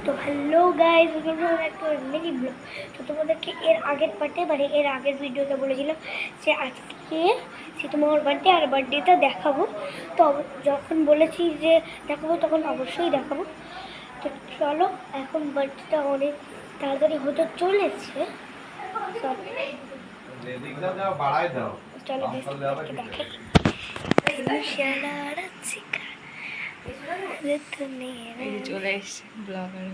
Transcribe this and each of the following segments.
তো hello guys, একটা mini blog. তো তোমাদেরকে এর আগের পার্টে এর আগের ভিডিওতে বলেছিলাম যে আজকে তোমার বার্থডে আর বার্থডেটা দেখাবো। তো যখন বলেছি যে দেখাবো তখন অবশ্যই দেখাবো। তো চলো, এখন বার্থডেটা অনেক তাড়াতাড়ি হতে চলেছে। চলো চলে এসছে ব্লগার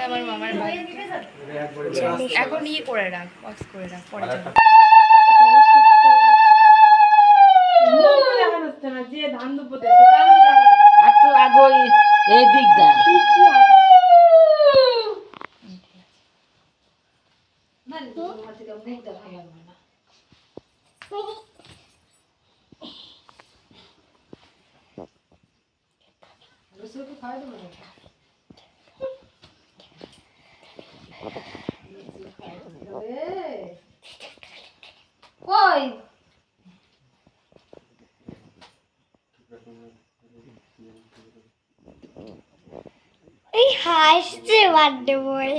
আমার মামার বাড়ি। এখন ইয়ে করে রাখ, পজ করে রাখ, পরে যাবো। যে ধান দুপো একটু আগে এই দিক যা কই এই হাসছে বার্থডে বয়।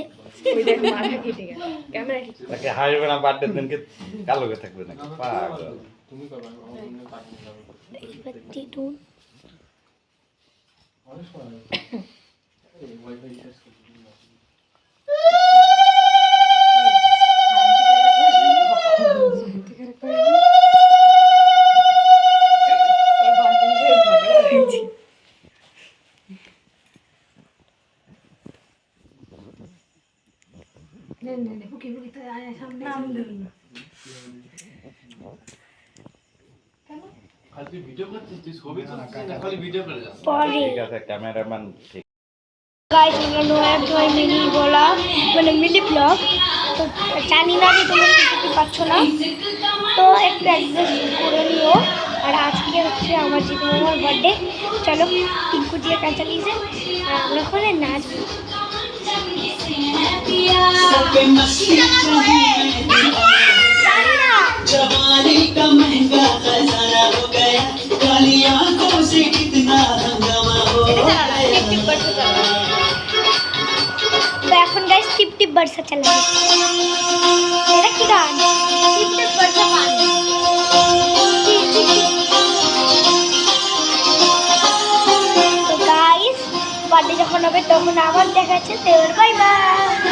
তাকে হাসবে না, বার্থডে দিনকে কালো হয়ে থাকবে নাকি পাগল। ঠিক আছে, ক্যামেরাম্যান ঠিক। গাইস, আমরা মিনি বলা মানে মিনি ব্লগ। তো জানি না যে তোমরা দেখতে পাচ্ছ না, তো একটু অ্যাডজাস্ট করে নিও। আর আজকে হচ্ছে আমার জিতু মামার বার্থডে। চলো টিঙ্কু দিয়ে গান চালিয়েছে আর আমরা ওখানে নাচবো। जवानी का महंगा खजाना हो गया, काली आंखों से कितना हंगामा हो गया। তো এখন গাইস টিপ টিপ বর্ষা চালাবে। এটা কি গান? টিপ টিপ বর্ষা গান। তো গাইস, বার্থডে যখন হবে তখন আবার দেখা যাচ্ছে। Bye bye.